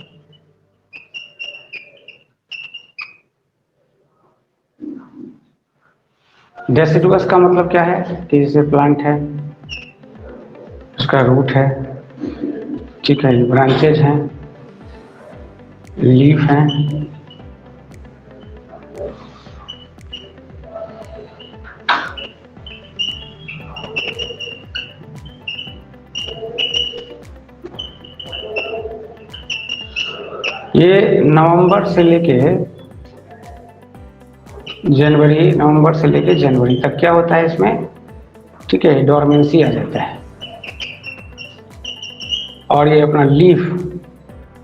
डेसिडुअस का मतलब क्या है कि जैसे प्लांट है, उसका रूट है, ठीक है, ब्रांचेज हैं, लीफ हैं, ये नवंबर से लेके जनवरी तक क्या होता है इसमें? ठीक है, डोरमेंसी आ जाता है, और ये अपना लीफ,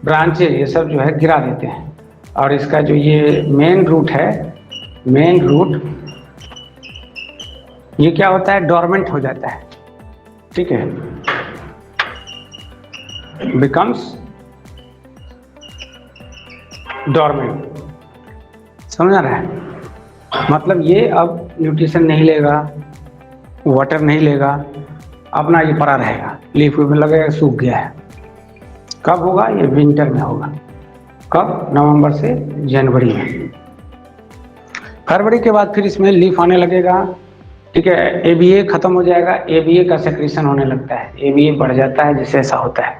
ब्रांचेज, ये सब जो है गिरा देते हैं, और इसका जो ये मेन रूट है, मेन रूट ये क्या होता है? डोरमेंट हो जाता है। ठीक है, बिकम्स डोरमेंट। समझ आ रहा है? मतलब ये अब न्यूट्रिशन नहीं लेगा, वाटर नहीं लेगा, अपना ये पड़ा रहेगा, लीफ में लगेगा, सूख गया है। कब होगा? ये विंटर में होगा। कब? नवंबर से जनवरी में। फरवरी के बाद फिर इसमें लीफ आने लगेगा। ठीक है, एबीए खत्म हो जाएगा, एबीए का सेक्रेशन होने लगता है, एबीए बढ़ जाता है, जिससे ऐसा होता है।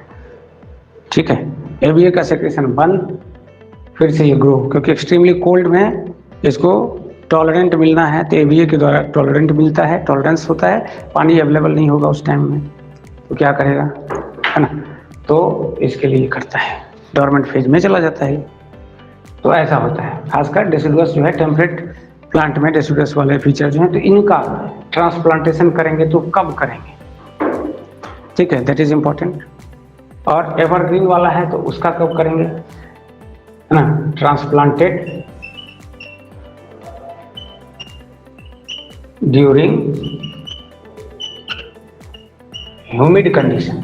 ठीक है, एबीए का सेक्रेशन बंद, फिर से ये ग्रो, क्योंकि एक्सट्रीमली कोल्ड में इसको टॉलरेंट मिलना है, तो एबीए के द्वारा टॉलरेंट मिलता है, टॉलरेंस होता है, पानी अवेलेबल नहीं होगा उस टाइम में, तो क्या करेगा, है ना, तो इसके लिए करता है, डोरमेंट फेज में चला जाता है। तो ऐसा होता है, खासकर डेसिडुअस जो है, टेम्परेट प्लांट में डेसिडुअस वाले फीचर जो है, तो इनका ट्रांसप्लांटेशन करेंगे तो कब करेंगे? ठीक है, दैट इज इम्पोर्टेंट। और एवरग्रीन वाला है तो उसका कब करेंगे, है ना, transplanted during humid condition.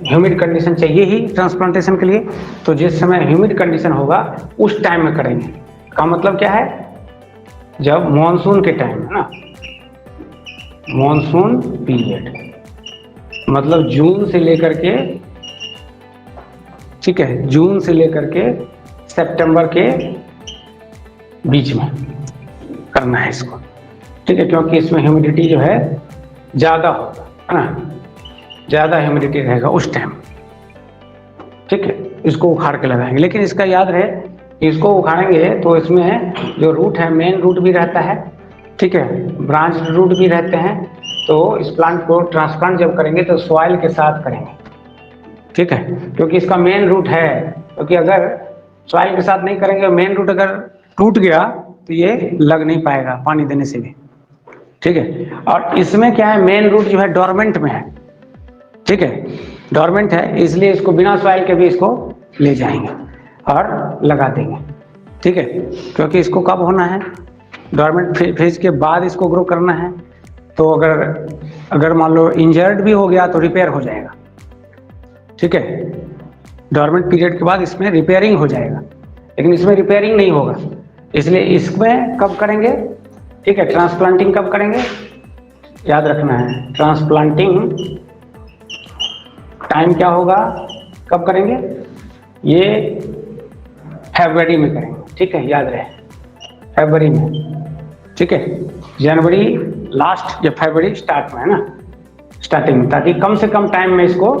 Humid condition चाहिए ही ट्रांसप्लांटेशन के लिए, तो जिस समय ह्यूमिड कंडीशन होगा उस टाइम में करेंगे। का मतलब क्या है? जब मॉनसून के टाइम है ना, मॉनसून पीरियड, मतलब जून से लेकर के, ठीक है, जून से लेकर के सितंबर के बीच में करना है इसको। ठीक है, क्योंकि इसमें ह्यूमिडिटी जो है ज़्यादा होगा, है ना, ज़्यादा ह्यूमिडिटी रहेगा उस टाइम। ठीक है, इसको उखाड़ के लगाएंगे, लेकिन इसका याद रहे, इसको उखाड़ेंगे तो इसमें जो रूट है, मेन रूट भी रहता है, ठीक है, ब्रांच रूट भी रहते हैं, तो इस प्लांट को ट्रांसप्लांट जब करेंगे तो सॉइल के साथ करेंगे। ठीक है, क्योंकि इसका मेन रूट है, क्योंकि अगर सॉइल के साथ नहीं करेंगे, मेन रूट अगर टूट गया तो ये लग नहीं पाएगा पानी देने से भी। ठीक है, और इसमें क्या है, मेन रूट जो है डोरमेंट में है। ठीक है, डोरमेंट है इसलिए इसको बिना सॉइल के भी इसको ले जाएंगे और लगा देंगे। ठीक है, क्योंकि इसको कब होना है, डोरमेंट फेज के बाद इसको ग्रो करना है। तो अगर मान लो इंजर्ड भी हो गया तो रिपेयर हो जाएगा। ठीक है, डोरमेंट पीरियड के बाद इसमें रिपेयरिंग हो जाएगा, लेकिन इसमें रिपेयरिंग नहीं होगा, इसलिए इसमें कब करेंगे। ठीक है, ट्रांसप्लांटिंग कब करेंगे, याद रखना है, ट्रांसप्लांटिंग टाइम क्या होगा, कब करेंगे, ये फरवरी में करेंगे। ठीक है, याद रहे, फरवरी में। ठीक है, जनवरी लास्ट या फरवरी स्टार्ट में, है ना, स्टार्टिंग में, ताकि कम से कम टाइम में इसको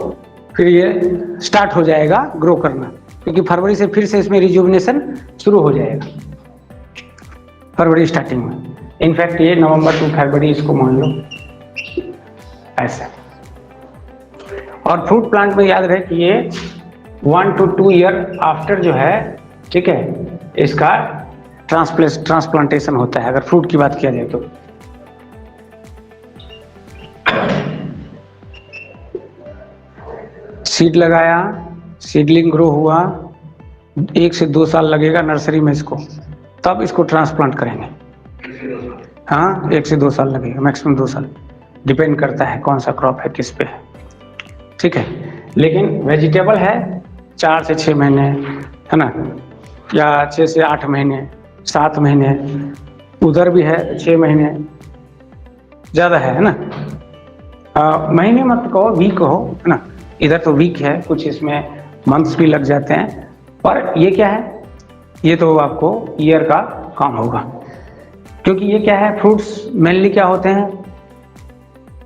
फिर ये स्टार्ट हो जाएगा ग्रो करना, क्योंकि फरवरी से फिर से इसमें रिजुविनेशन शुरू हो जाएगा, फरवरी स्टार्टिंग में। इनफैक्ट ये नवंबर टू फरवरी इसको मान लो ऐसे। और फ्रूट प्लांट में याद रहे कि ये 1 to 2 ईयर आफ्टर जो है, ठीक है, इसका ट्रांसप्लांटेशन होता है, अगर फ्रूट की बात किया जाए तो। सीड लगाया, सीडलिंग ग्रो हुआ, 1 से 2 साल लगेगा नर्सरी में इसको, तब इसको ट्रांसप्लांट करेंगे। हाँ, 1 से 2 साल लगेगा, मैक्सिमम 2 साल, डिपेंड करता है कौन सा क्रॉप है, किस पे है। ठीक है, लेकिन वेजिटेबल है 4 से 6 महीने, है ना, या 6 से 8 महीने, 7 महीने, उधर भी है 6 महीने, ज़्यादा है ना। महीने मत कहो, वीक हो, है ना, इधर तो वीक है, कुछ इसमें मंथ्स भी लग जाते हैं, पर ये क्या है, ये तो आपको ईयर का काम होगा, क्योंकि ये क्या है, फ्रूट्स मेनली क्या होते हैं,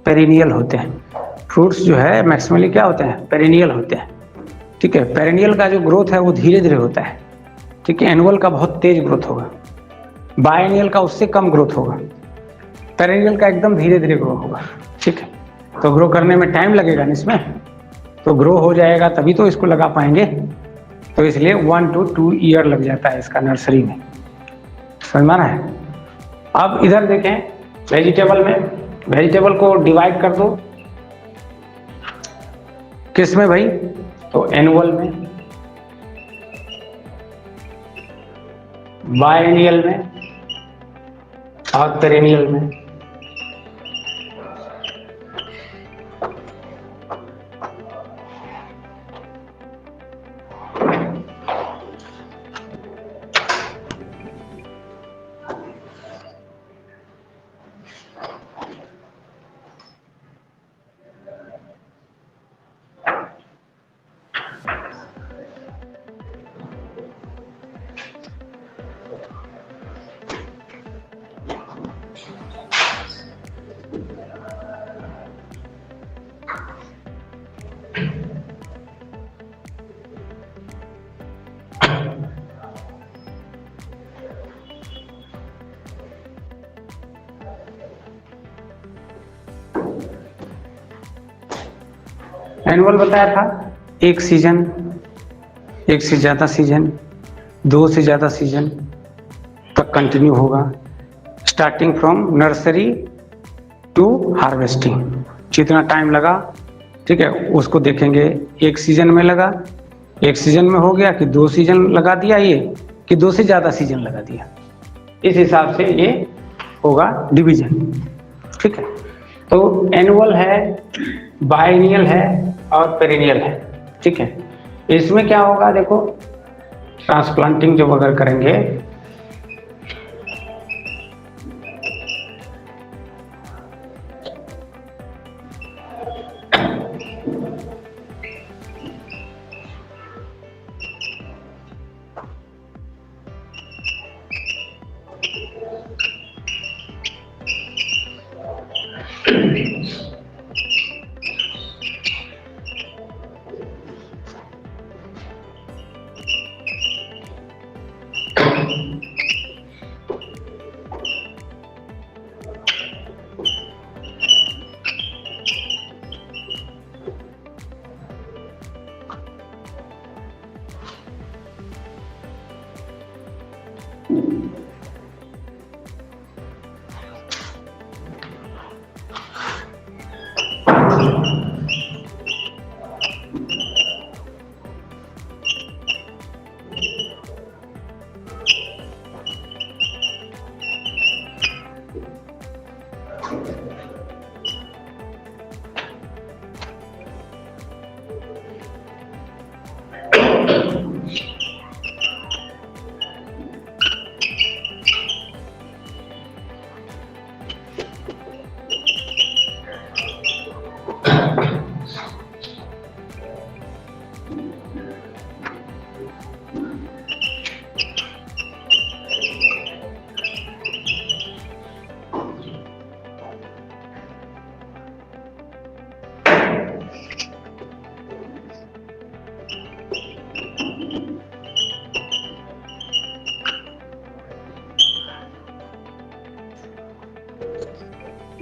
पेरिनियल होते हैं। फ्रूट्स जो है मैक्सिमली क्या होते हैं, पेरिनियल होते हैं। ठीक है, पेरिनियल का जो ग्रोथ है वो धीरे धीरे होता है। ठीक है, एनुअल का बहुत तेज ग्रोथ होगा, बायनियल का उससे कम ग्रोथ होगा, पेरिनियल का एकदम धीरे धीरे ग्रो होगा। ठीक है, तो ग्रो करने में टाइम लगेगा ना इसमें, तो ग्रो हो जाएगा तभी तो इसको लगा पाएंगे, तो इसलिए 1 to 2 ईयर लग जाता है इसका नर्सरी में। समझ में आ रहा है। अब इधर देखें, वेजिटेबल में, वेजिटेबल को डिवाइड कर दो किस में भाई, तो एनुअल में, बायनियल में और पेरेनियल में। एनुअल बताया था, एक सीजन, एक से ज़्यादा सीजन, 2 से ज़्यादा सीजन तक कंटिन्यू होगा, starting from nursery to harvesting. जितना टाइम लगा, ठीक है, उसको देखेंगे, एक सीजन में लगा, एक सीजन में हो गया कि 2 सीजन लगा दिया ये, कि 2 से ज़्यादा सीजन लगा दिया, इस हिसाब से ये होगा डिवीजन। ठीक है, तो एनुअल है, बायनियल है और पेरिनियल है। ठीक है, इसमें क्या होगा, देखो, ट्रांसप्लांटिंग जब अगर करेंगे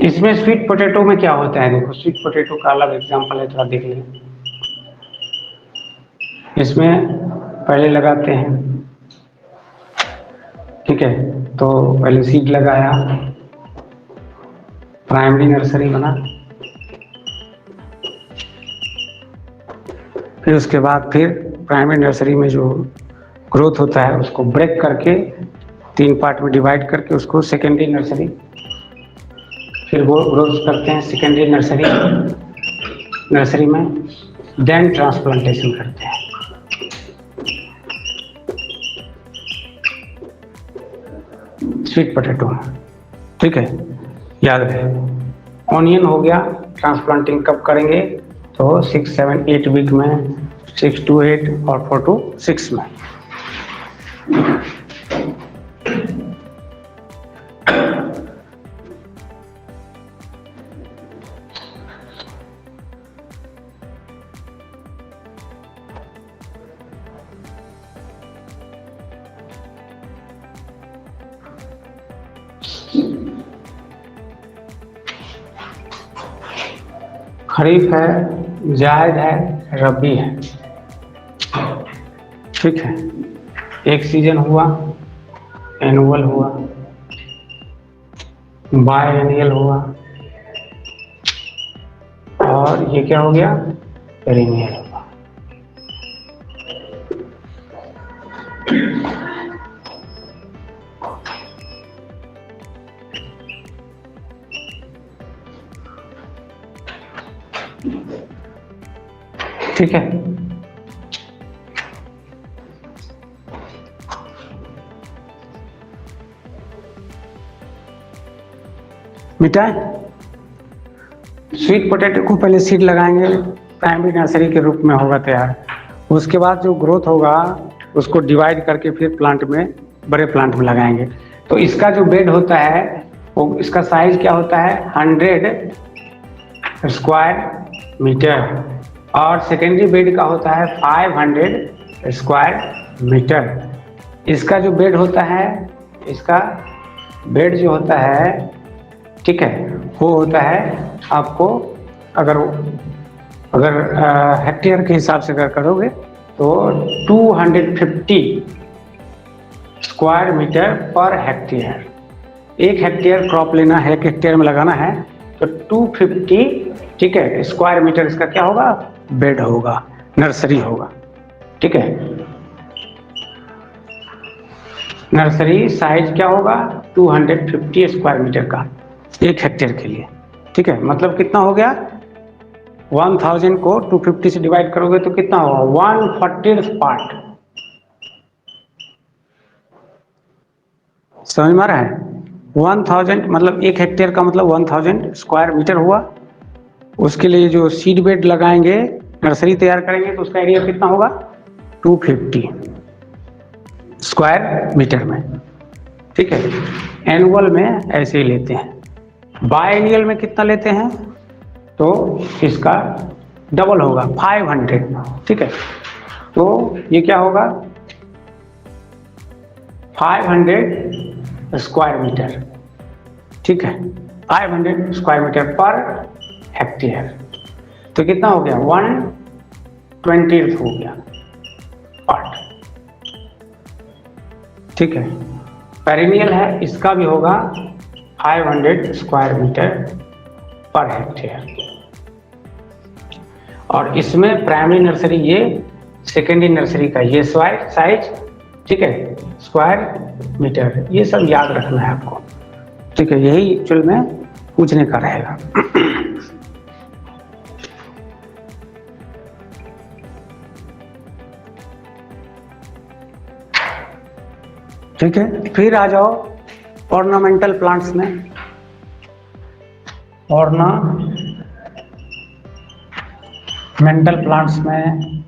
इसमें स्वीट पोटैटो में क्या होता है, देखो स्वीट पोटैटो का अलग एग्जांपल है, थोड़ा देख लीजिए। इसमें पहले लगाते हैं, ठीक है, तो पहले सीड लगाया, प्राइमरी नर्सरी बना, फिर उसके बाद फिर प्राइमरी नर्सरी में जो ग्रोथ होता है उसको ब्रेक करके 3 पार्ट में डिवाइड करके उसको सेकेंडरी नर्सरी, फिर वो ग्रोथ करते हैं सेकेंडरी नर्सरी में, देन ट्रांसप्लांटेशन करते हैं। स्वीट पोटैटो, ठीक है, याद रहे। ऑनियन हो गया, ट्रांसप्लांटिंग कब करेंगे, तो 6, 7, 8 वीक में, 6 to 8 और 4 to 6 में। खरीफ है, जायद है, रबी है, ठीक है। एक सीजन हुआ, एनुअल हुआ, बाय एनुअल हुआ, और ये क्या हो गया, पेरिनियल हुआ। ठीक है, मिटाए। स्वीट पोटैटो को पहले सीड लगाएंगे, प्राइमरी नर्सरी के रूप में होगा तैयार। उसके बाद जो ग्रोथ होगा उसको डिवाइड करके फिर प्लांट में, बड़े प्लांट में लगाएंगे। तो इसका जो बेड होता है वो, इसका साइज क्या होता है, 100 स्क्वायर मीटर, और सेकेंडरी बेड का होता है 500 स्क्वायर मीटर। इसका जो बेड होता है, इसका बेड जो होता है, ठीक है, वो होता है आपको, अगर हेक्टेयर के हिसाब से अगर करोगे तो 250 square metre per hectare. 1 hectare crop लेना है, 1 हेक्टेयर में लगाना है, तो 250, ठीक है, स्क्वायर मीटर इसका क्या होगा, बेड होगा, नर्सरी होगा, ठीक है। नर्सरी साइज क्या होगा, 250 स्क्वायर मीटर का 1 हेक्टेयर के लिए, ठीक है। मतलब कितना हो गया, 1000 को 250 से डिवाइड करोगे तो कितना होगा, 1/40 पार्ट। समझ में आ रहा है, 1000 मतलब 1 हेक्टेयर का मतलब 1000 स्क्वायर मीटर हुआ। उसके लिए जो सीड बेड लगाएंगे, नर्सरी तैयार करेंगे, तो उसका एरिया कितना होगा, 250 स्क्वायर मीटर में, ठीक है। एनुअल में ऐसे ही लेते हैं। बायएनुअल में कितना लेते हैं, तो इसका डबल होगा, 500, ठीक है। तो ये क्या होगा, 500 स्क्वायर मीटर, ठीक है, 500 स्क्वायर मीटर पर हेक्टेयर। तो कितना हो गया, 1/20 हो गया पार्ट, ठीक है। पेरिनियल है, इसका भी होगा 500 स्क्वायर मीटर पर हेक्टेयर। और इसमें प्राइमरी नर्सरी ये, सेकेंडरी नर्सरी का ये साइज, ठीक है, स्क्वायर मीटर, ये सब याद रखना है आपको, ठीक है। यही एक्चुअल में पूछने का रहेगा। ठीक है, फिर आ जाओ ऑर्नामेंटल प्लांट्स में। ऑर्नामेंटल प्लांट्स में,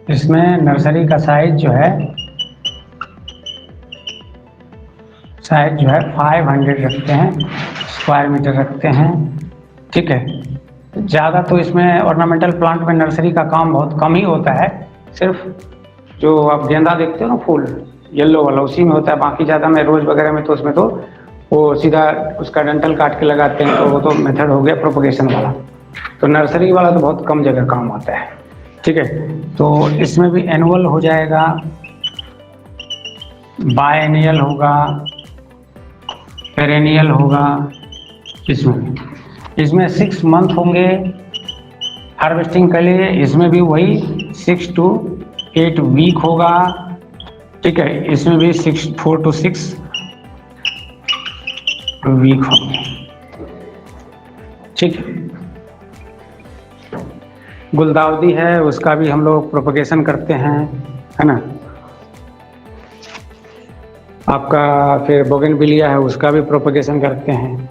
इसमें नर्सरी का साइज जो है 500 रखते हैं, स्क्वायर मीटर रखते हैं, ठीक है। ज़्यादा तो इसमें ऑर्नामेंटल प्लांट में नर्सरी का काम बहुत कम ही होता है। सिर्फ जो आप गेंदा देखते हो ना फूल, येलो वाला उसी में होता है, बाकी ज़्यादा में रोज वगैरह में तो उसमें तो वो सीधा उसका डंठल काट के लगाते हैं, तो वो तो मेथड हो गया प्रोपगेशन वाला। तो नर्सरी वाला तो बहुत कम जगह काम आता है, ठीक है। तो इसमें भी एनुअल हो जाएगा, बायएनियल होगा, पेरेनियल होगा, इसमें 6 मंथ होंगे हार्वेस्टिंग के लिए, इसमें भी वही 6 to 8 वीक होगा, ठीक है। इसमें भी 4 to 6 वीक होंगे, ठीक है। गुलदाउदी है, उसका भी हम लोग प्रोपगेशन करते हैं, है ना। आपका फिर बोगनविलिया है, उसका भी प्रोपगेशन करते हैं।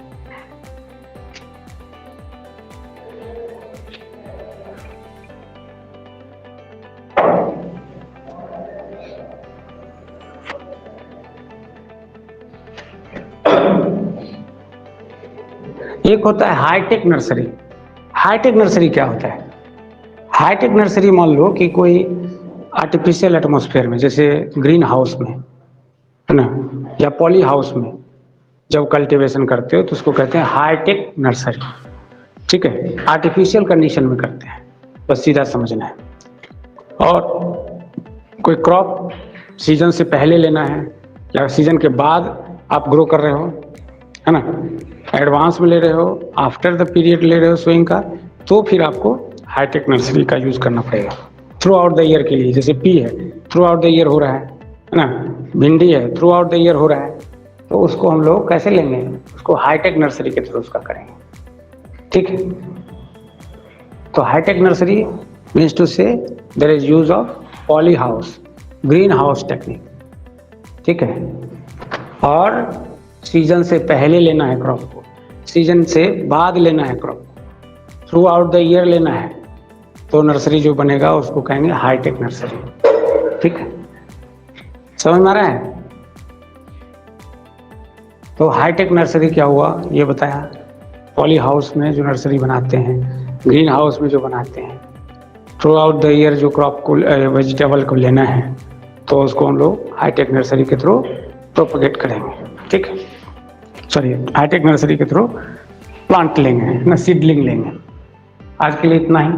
एक होता है हाईटेक नर्सरी। हाईटेक नर्सरी क्या होता है? हाईटेक नर्सरी मान लो कि कोई आर्टिफिशियल एटमॉस्फेयर में, जैसे ग्रीन हाउस में, है ना, या पॉली हाउस में जब कल्टीवेशन करते हो तो उसको कहते हैं हाईटेक नर्सरी, ठीक है। आर्टिफिशियल कंडीशन में करते हैं, बस सीधा समझना है। और कोई क्रॉप सीजन से पहले लेना है या सीजन के बाद आप ग्रो कर रहे हो, है ना, एडवांस में ले रहे हो, आफ्टर द पीरियड ले रहे हो सोइंग का, तो फिर आपको हाईटेक नर्सरी का यूज करना पड़ेगा थ्रू आउट द ईयर के लिए। जैसे पी है, थ्रू आउट द ईयर हो रहा है ना, भिंडी है, थ्रू आउट द ईयर हो रहा है, तो उसको हम लोग कैसे लेंगे? उसको हाईटेक नर्सरी के थ्रू उसका करेंगे, ठीक है। तो high tech nursery means to say there is use of poly house, greenhouse technique, ठीक है। और सीजन से पहले लेना है क्रॉप को, सीजन से बाद लेना है क्रॉप को, थ्रू आउट द ईयर लेना है, तो नर्सरी जो बनेगा उसको कहेंगे हाईटेक नर्सरी, ठीक है। समझ में आ रहा है? तो हाईटेक नर्सरी क्या हुआ ये बताया। पॉली हाउस में जो नर्सरी बनाते हैं, ग्रीन हाउस में जो बनाते हैं, थ्रू आउट द ईयर जो क्रॉप को वेजिटेबल को लेना है, तो उसको हम लोग हाईटेक नर्सरी के थ्रू प्रोपगेट करेंगे, ठीक है। सॉरी, हाईटेक नर्सरी के थ्रू प्लांट लेंगे ना, सीडलिंग लेंगे। आज के लिए इतना ही।